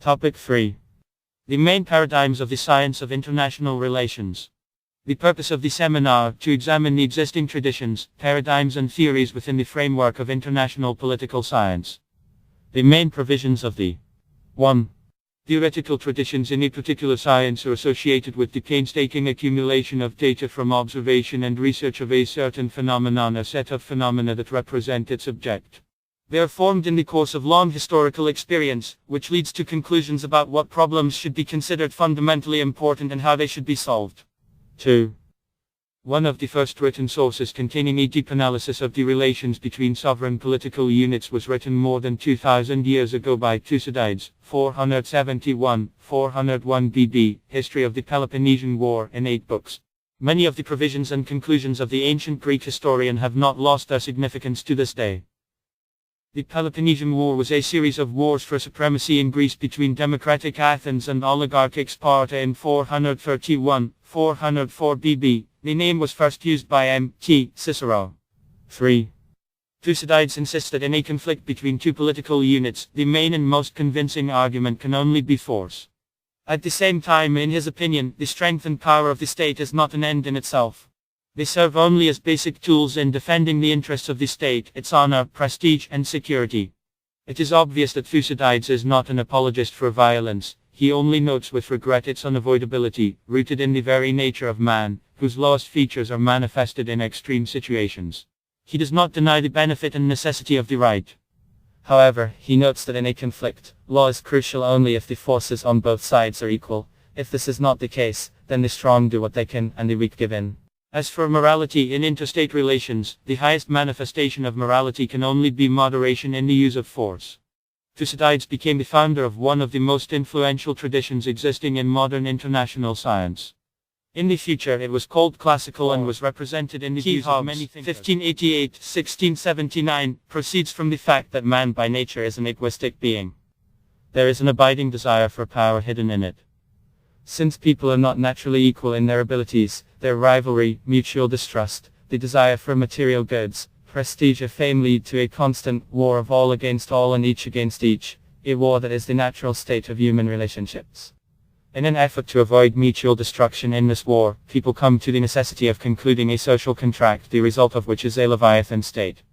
Topic 3. The main paradigms of the science of international relations. The purpose of the seminar, to examine the existing traditions, paradigms and theories within the framework of international political science. The main provisions of the 1. Theoretical traditions in a particular science are associated with the painstaking accumulation of data from observation and research of a certain phenomenon, a set of phenomena that represent its object. They are formed in the course of long historical experience, which leads to conclusions about what problems should be considered fundamentally important and how they should be solved. 2. One of the first written sources containing a deep analysis of the relations between sovereign political units was written more than 2,000 years ago by Thucydides, 471 BB, History of the Peloponnesian War, in 8 books. Many of the provisions and conclusions of the ancient Greek historian have not lost their significance to this day. The Peloponnesian War was a series of wars for supremacy in Greece between democratic Athens and oligarchic Sparta in 431-404 BB. The name was first used by M.T. Cicero. 3. Thucydides insists that in a conflict between two political units, the main and most convincing argument can only be force. At the same time, in his opinion, the strength and power of the state is not an end in itself. They serve only as basic tools in defending the interests of the state, its honor, prestige, and security. It is obvious that Thucydides is not an apologist for violence. He only notes with regret its unavoidability, rooted in the very nature of man, whose lowest features are manifested in extreme situations. He does not deny the benefit and necessity of the right. However, he notes that in a conflict, law is crucial only if the forces on both sides are equal. If this is not the case, then the strong do what they can and the weak give in. As for morality in interstate relations, the highest manifestation of morality can only be moderation in the use of force. Thucydides became the founder of one of the most influential traditions existing in modern international science. In the future it was called classical and was represented in the views of many thinkers. 1588-1679 proceeds from the fact that man by nature is an egoistic being. There is an abiding desire for power hidden in it. Since people are not naturally equal in their abilities, their rivalry, mutual distrust, the desire for material goods, prestige or fame lead to a constant war of all against all and each against each, a war that is the natural state of human relationships. In an effort to avoid mutual destruction in this war, people come to the necessity of concluding a social contract, the result of which is a Leviathan state.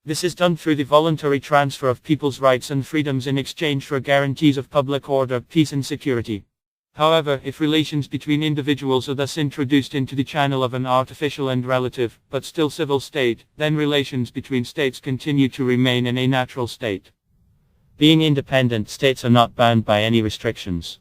This is done through the voluntary transfer of people's rights and freedoms in exchange for guarantees of public order, peace and security. However, if relations between individuals are thus introduced into the channel of an artificial and relative, but still civil state, then relations between states continue to remain in a natural state. Being independent, states are not bound by any restrictions.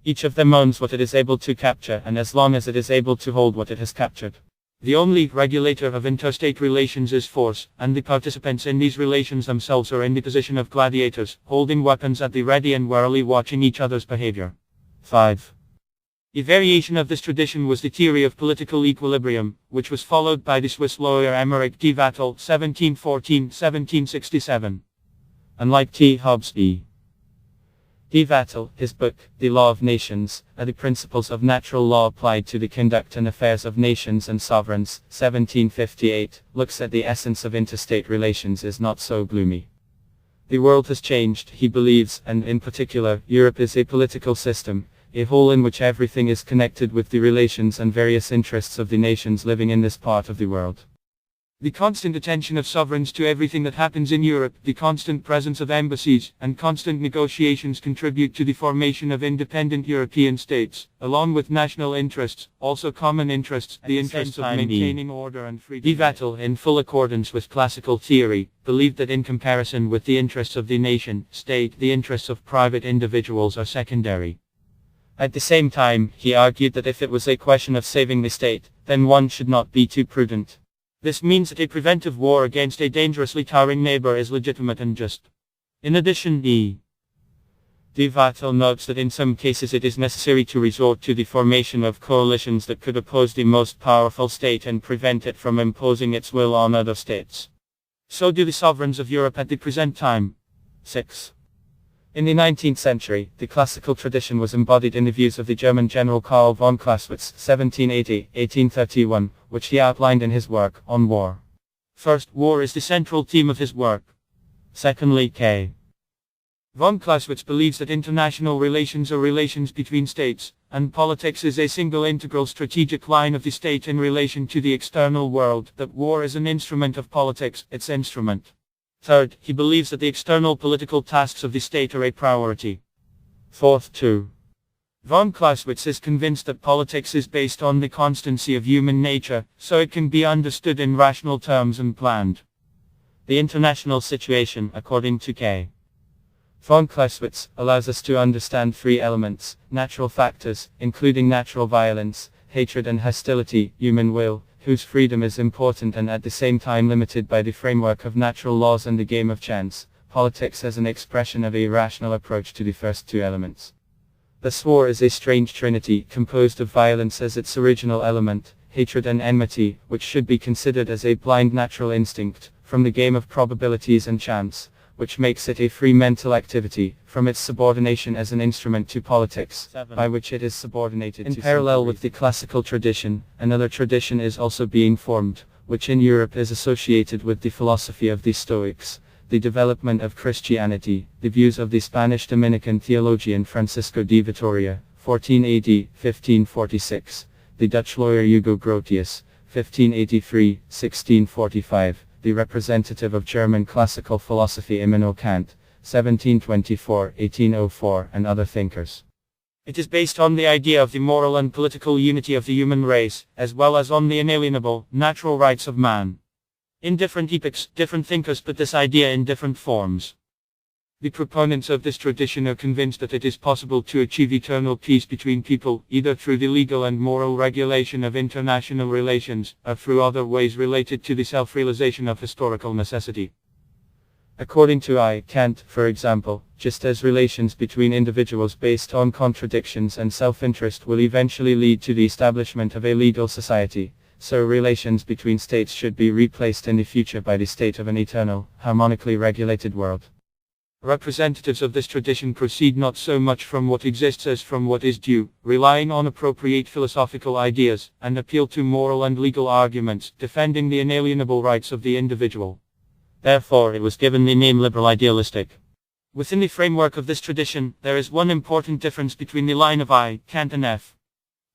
Each of them owns what it is able to capture, and as long as it is able to hold what it has captured. The only regulator of interstate relations is force, and the participants in these relations themselves are in the position of gladiators, holding weapons at the ready and warily watching each other's behavior. 5. A variation of this tradition was the theory of political equilibrium, which was followed by the Swiss lawyer Émeric de Vattel, 1714-1767. Unlike T. Hobbes E. De Vattel, his book, The Law of Nations, are the principles of natural law applied to the conduct and affairs of nations and sovereigns, 1758, looks at the essence of interstate relations is not so gloomy. The world has changed, he believes, and in particular, Europe is a political system, a whole in which everything is connected with the relations and various interests of the nations living in this part of the world. The constant attention of sovereigns to everything that happens in Europe, the constant presence of embassies, and constant negotiations contribute to the formation of independent European states, along with national interests, also common interests, the interests of maintaining order and freedom. De Vattel, in full accordance with classical theory, believed that in comparison with the interests of the nation, state, the interests of private individuals are secondary. At the same time, he argued that if it was a question of saving the state, then one should not be too prudent. This means that a preventive war against a dangerously towering neighbor is legitimate and just. In addition, De Vattel notes that in some cases it is necessary to resort to the formation of coalitions that could oppose the most powerful state and prevent it from imposing its will on other states. So do the sovereigns of Europe at the present time. 6. In the 19th century, the classical tradition was embodied in the views of the German general Karl von Clausewitz, 1780-1831, which he outlined in his work, On War. First, war is the central theme of his work. Secondly, K. Von Clausewitz believes that international relations are relations between states, and politics is a single integral strategic line of the state in relation to the external world, that war is an instrument of politics, its instrument. Third, he believes that the external political tasks of the state are a priority. Fourth, 2. Von Clausewitz is convinced that politics is based on the constancy of human nature, so it can be understood in rational terms and planned. The international situation, according to K. Von Clausewitz, allows us to understand three elements: natural factors, including natural violence, hatred and hostility, human will, whose freedom is important and at the same time limited by the framework of natural laws and the game of chance, politics as an expression of a rational approach to the first two elements. Thus war is a strange trinity, composed of violence as its original element, hatred and enmity, which should be considered as a blind natural instinct, from the game of probabilities and chance, which makes it a free mental activity, from its subordination as an instrument to politics, 7. By which it is subordinated. In parallel with the classical tradition, another tradition is also being formed, which in Europe is associated with the philosophy of the Stoics, the development of Christianity, the views of the Spanish Dominican theologian Francisco de Vitoria, 14 AD, 1546, the Dutch lawyer Hugo Grotius, 1583, 1645, the representative of German classical philosophy Immanuel Kant, 1724, 1804, and other thinkers. It is based on the idea of the moral and political unity of the human race, as well as on the inalienable, natural rights of man. In different epochs, different thinkers put this idea in different forms. The proponents of this tradition are convinced that it is possible to achieve eternal peace between people, either through the legal and moral regulation of international relations, or through other ways related to the self-realization of historical necessity. According to Kant, for example, just as relations between individuals based on contradictions and self-interest will eventually lead to the establishment of a legal society, so relations between states should be replaced in the future by the state of an eternal, harmonically regulated world. Representatives of this tradition proceed not so much from what exists as from what is due, relying on appropriate philosophical ideas, and appeal to moral and legal arguments, defending the inalienable rights of the individual. Therefore, it was given the name liberal idealistic. Within the framework of this tradition, there is one important difference between the line of Kant and F.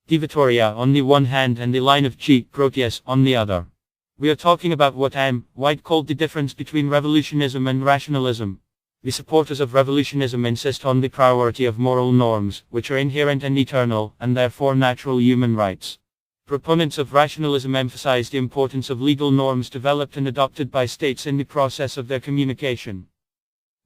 de Vitoria on the one hand and the line of G. Grotius on the other. We are talking about what M. White called the difference between revolutionism and rationalism. The supporters of revolutionism insist on the priority of moral norms, which are inherent and eternal, and therefore natural human rights. Proponents of rationalism emphasize the importance of legal norms developed and adopted by states in the process of their communication.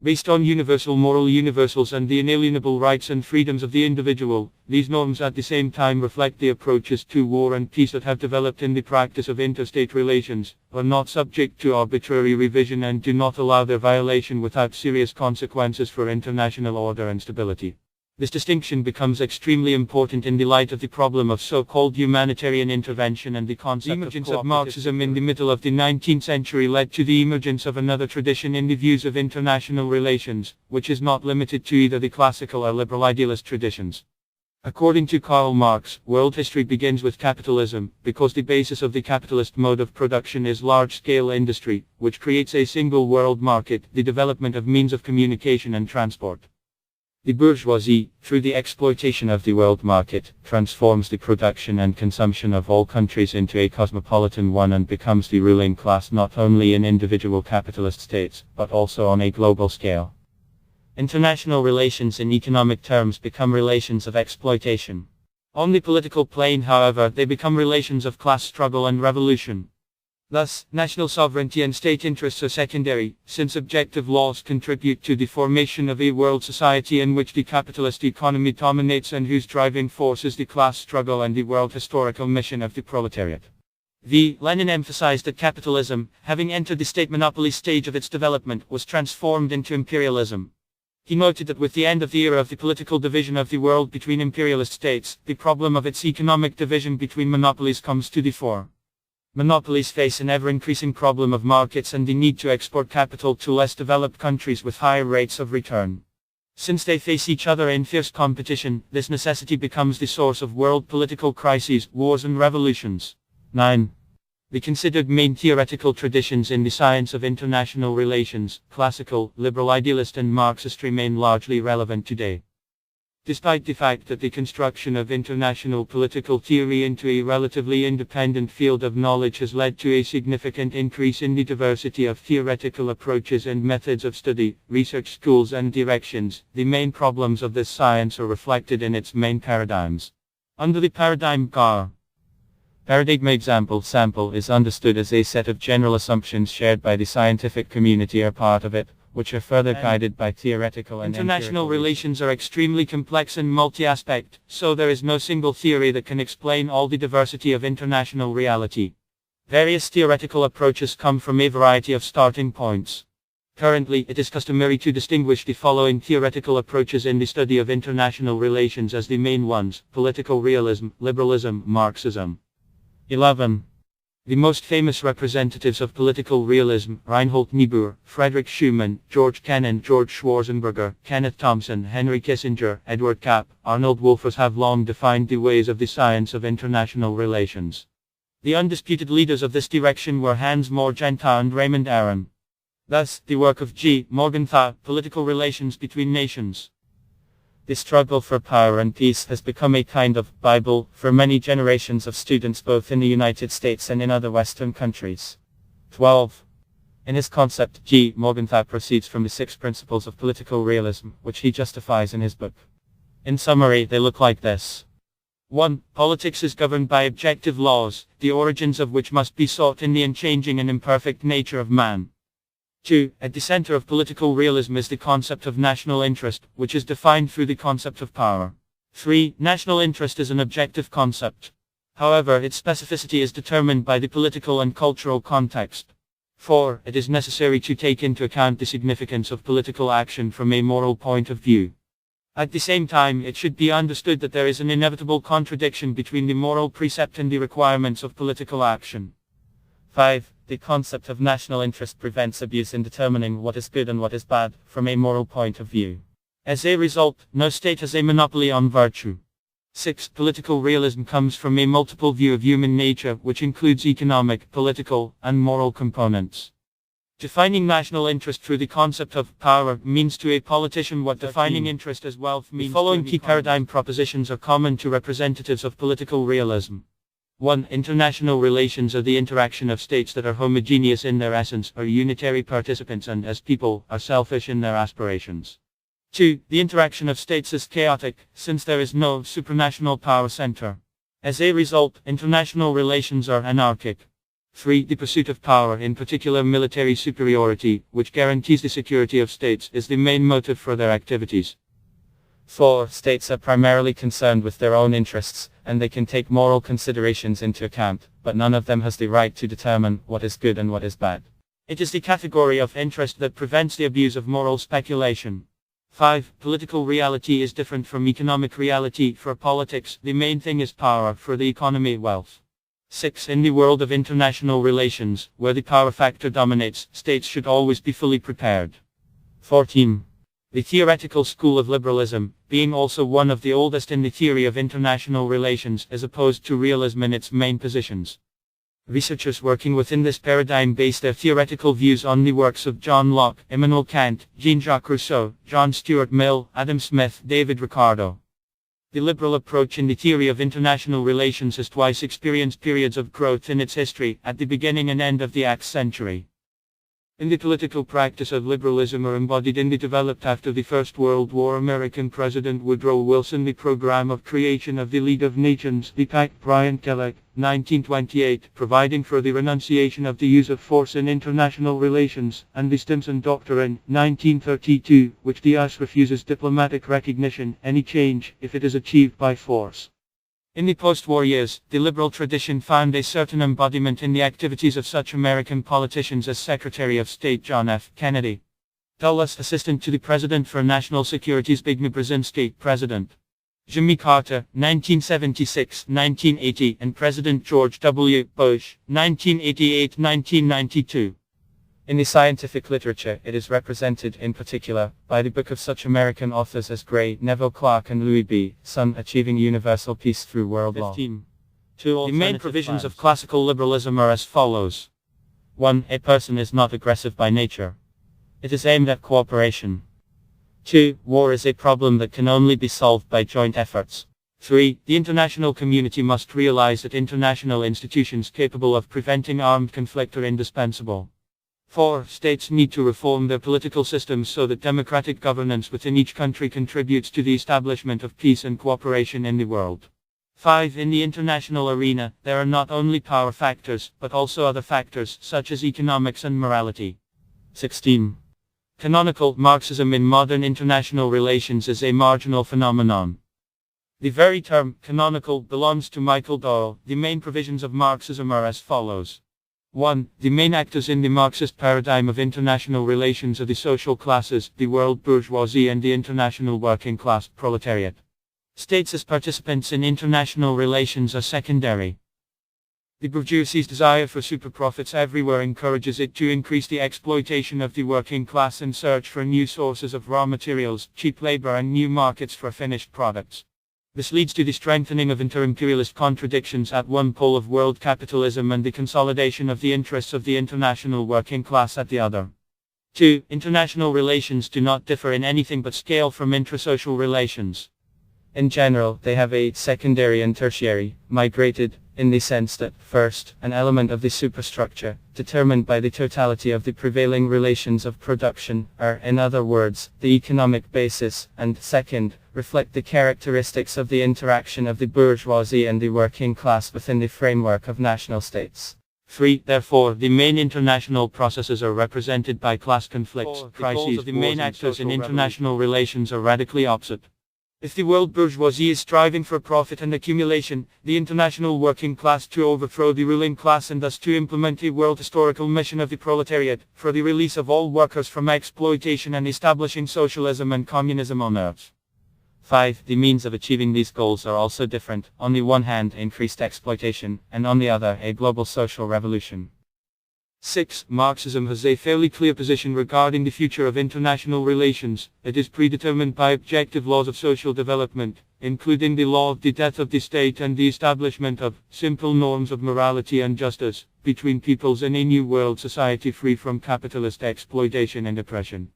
Based on universal moral universals and the inalienable rights and freedoms of the individual, these norms at the same time reflect the approaches to war and peace that have developed in the practice of interstate relations, are not subject to arbitrary revision and do not allow their violation without serious consequences for international order and stability. This distinction becomes extremely important in the light of the problem of so-called humanitarian intervention and the concept of emergence of Marxism in the middle of the 19th century led to the emergence of another tradition in the views of international relations, which is not limited to either the classical or liberal idealist traditions. According to Karl Marx, world history begins with capitalism, because the basis of the capitalist mode of production is large-scale industry, which creates a single world market, the development of means of communication and transport. The bourgeoisie, through the exploitation of the world market, transforms the production and consumption of all countries into a cosmopolitan one and becomes the ruling class not only in individual capitalist states, but also on a global scale. International relations in economic terms become relations of exploitation. On the political plane, however, they become relations of class struggle and revolution. Thus, national sovereignty and state interests are secondary, since objective laws contribute to the formation of a world society in which the capitalist economy dominates and whose driving force is the class struggle and the world historical mission of the proletariat. Lenin emphasized that capitalism, having entered the state monopoly stage of its development, was transformed into imperialism. He noted that with the end of the era of the political division of the world between imperialist states, the problem of its economic division between monopolies comes to the fore. Monopolies face an ever-increasing problem of markets and the need to export capital to less developed countries with higher rates of return. Since they face each other in fierce competition, this necessity becomes the source of world political crises, wars and revolutions. 9. The considered main theoretical traditions in the science of international relations, classical, liberal idealist and Marxist, remain largely relevant today. Despite the fact that the construction of international political theory into a relatively independent field of knowledge has led to a significant increase in the diversity of theoretical approaches and methods of study, research schools and directions, the main problems of this science are reflected in its main paradigms. Under the paradigm paradigm example sample is understood as a set of general assumptions shared by the scientific community or part of it, which are further guided by theoretical and international relations are extremely complex and multi-aspect, so there is no single theory that can explain all the diversity of international reality. Various theoretical approaches come from a variety of starting points. Currently, it is customary to distinguish the following theoretical approaches in the study of international relations as the main ones: political realism, liberalism, Marxism. 11. The most famous representatives of political realism: Reinhold Niebuhr, Frederick Schumann, George Kennan, George Schwarzenberger, Kenneth Thompson, Henry Kissinger, Edward Kapp, Arnold Wolfers have long defined the ways of the science of international relations. The undisputed leaders of this direction were Hans Morgenthau and Raymond Aron. Thus, the work of G. Morgenthau, Political Relations Between Nations. The struggle for power and peace has become a kind of Bible for many generations of students both in the United States and in other Western countries. 12. In his concept, G. Morgenthau proceeds from the 6 principles of political realism, which he justifies in his book. In summary, they look like this. 1. Politics is governed by objective laws, the origins of which must be sought in the unchanging and imperfect nature of man. 2. At the center of political realism is the concept of national interest, which is defined through the concept of power. 3. National interest is an objective concept. However, its specificity is determined by the political and cultural context. 4. It is necessary to take into account the significance of political action from a moral point of view. At the same time, it should be understood that there is an inevitable contradiction between the moral precept and the requirements of political action. 5. The concept of national interest prevents abuse in determining what is good and what is bad, from a moral point of view. As a result, no state has a monopoly on virtue. 6. Political realism comes from a multiple view of human nature, which includes economic, political, and moral components. Defining national interest through the concept of power means to a politician what defining interest as wealth means. The following key paradigm propositions are common to representatives of political realism. 1. International relations are the interaction of states that are homogeneous in their essence, are unitary participants and, as people, are selfish in their aspirations. 2. The interaction of states is chaotic, since there is no supranational power center. As a result, international relations are anarchic. 3. The pursuit of power, in particular military superiority, which guarantees the security of states, is the main motive for their activities. 4. States are primarily concerned with their own interests, and they can take moral considerations into account, but none of them has the right to determine what is good and what is bad. It is the category of interest that prevents the abuse of moral speculation. 5. Political reality is different from economic reality. For politics, the main thing is power; for the economy, wealth. 6. In the world of international relations, where the power factor dominates, states should always be fully prepared. 14. The theoretical school of liberalism, being also one of the oldest in the theory of international relations, is opposed to realism in its main positions. Researchers working within this paradigm base their theoretical views on the works of John Locke, Immanuel Kant, Jean-Jacques Rousseau, John Stuart Mill, Adam Smith, David Ricardo. The liberal approach in the theory of international relations has twice experienced periods of growth in its history, at the beginning and end of the Acts century. In the political practice of liberalism are embodied in the developed after the First World War American President Woodrow Wilson the program of creation of the League of Nations, the Pact Brian Kellogg, 1928, providing for the renunciation of the use of force in international relations, and the Stimson Doctrine, 1932, which the US refuses diplomatic recognition, any change, if it is achieved by force. In the post-war years, the liberal tradition found a certain embodiment in the activities of such American politicians as Secretary of State John F. Kennedy, Dulles, Assistant to the President for National Security Zbigniew Brzezinski, President Jimmy Carter, 1976-1980, and President George W. Bush, 1988-1992. In the scientific literature, it is represented, in particular, by the book of such American authors as Gray, Neville Clark and Louis B. Sun, Achieving Universal Peace Through World Law. The main provisions of classical liberalism are as follows. 1. A person is not aggressive by nature. It is aimed at cooperation. 2. War is a problem that can only be solved by joint efforts. 3. The international community must realize that international institutions capable of preventing armed conflict are indispensable. 4. States need to reform their political systems so that democratic governance within each country contributes to the establishment of peace and cooperation in the world. 5. In the international arena, there are not only power factors, but also other factors, such as economics and morality. 16. Canonical Marxism in modern international relations is a marginal phenomenon. The very term, canonical, belongs to Michael Doyle. The main provisions of Marxism are as follows. 1. The main actors in the Marxist paradigm of international relations are the social classes, the world bourgeoisie and the international working class, proletariat. States as participants in international relations are secondary. The bourgeoisie's desire for superprofits everywhere encourages it to increase the exploitation of the working class and search for new sources of raw materials, cheap labor and new markets for finished products. This leads to the strengthening of inter-imperialist contradictions at one pole of world capitalism and the consolidation of the interests of the international working class at the other. 2. International relations do not differ in anything but scale from intrasocial relations. In general, they have a secondary and tertiary, migrated, in the sense that, first, an element of the superstructure, determined by the totality of the prevailing relations of production, are, in other words, the economic basis, and, second, reflect the characteristics of the interaction of the bourgeoisie and the working class within the framework of national states. 3. Therefore, the main international processes are represented by class conflicts, crises. The main actors in international relations are radically opposite. If the world bourgeoisie is striving for profit and accumulation, the international working class to overthrow the ruling class and thus to implement a world historical mission of the proletariat, for the release of all workers from exploitation and establishing socialism and communism on earth. 5. The means of achieving these goals are also different, on the one hand increased exploitation, and on the other a global social revolution. 6. Marxism has a fairly clear position regarding the future of international relations. It is predetermined by objective laws of social development, including the law of the death of the state and the establishment of simple norms of morality and justice between peoples in a new world society free from capitalist exploitation and oppression.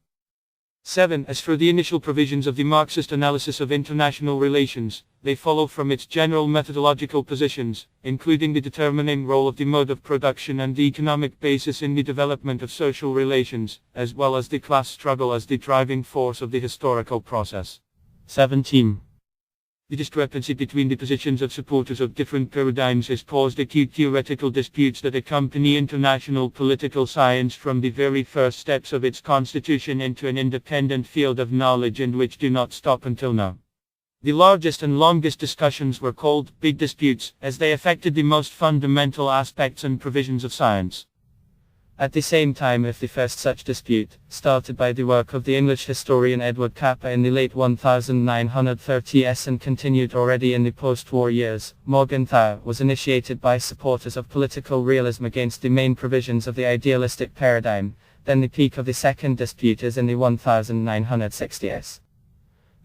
7. As for the initial provisions of the Marxist analysis of international relations, they follow from its general methodological positions, including the determining role of the mode of production and the economic basis in the development of social relations, as well as the class struggle as the driving force of the historical process. 17. The discrepancy between the positions of supporters of different paradigms has caused acute theoretical disputes that accompany international political science from the very first steps of its constitution into an independent field of knowledge and which do not stop until now. The largest and longest discussions were called big disputes, as they affected the most fundamental aspects and provisions of science. At the same time with the first such dispute, started by the work of the English historian Edward Capa in the late 1930s and continued already in the post-war years, Morgenthau was initiated by supporters of political realism against the main provisions of the idealistic paradigm. Then the peak of the second dispute is in the 1960s.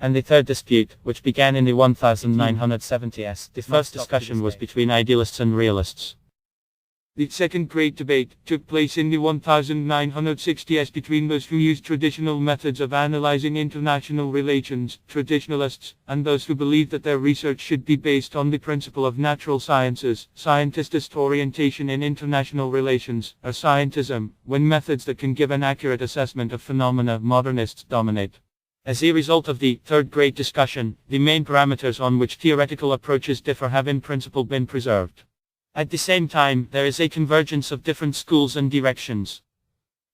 And the third dispute, which began in the 1970s, the first discussion was between idealists and realists. The second great debate took place in the 1960s between those who used traditional methods of analyzing international relations, traditionalists, and those who believed that their research should be based on the principle of natural sciences, scientist orientation in international relations, or scientism, when methods that can give an accurate assessment of phenomena modernists dominate. As a result of the third great discussion, the main parameters on which theoretical approaches differ have in principle been preserved. At the same time, there is a convergence of different schools and directions.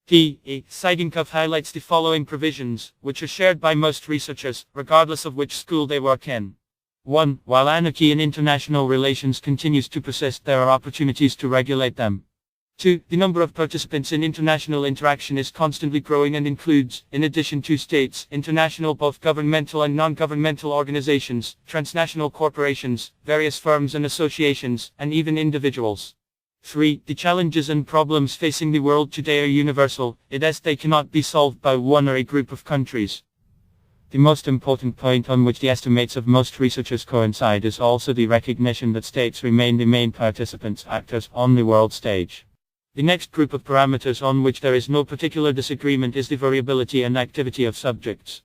P.A. Seidenkopf highlights the following provisions, which are shared by most researchers, regardless of which school they work in. 1. While anarchy in international relations continues to persist, there are opportunities to regulate them. 2. The number of participants in international interaction is constantly growing and includes, in addition to states, international both governmental and non-governmental organizations, transnational corporations, various firms and associations, and even individuals. 3. The challenges and problems facing the world today are universal, i.e. they cannot be solved by one or a group of countries. The most important point on which the estimates of most researchers coincide is also the recognition that states remain the main participants, actors, on the world stage. The next group of parameters on which there is no particular disagreement is the variability and activity of subjects.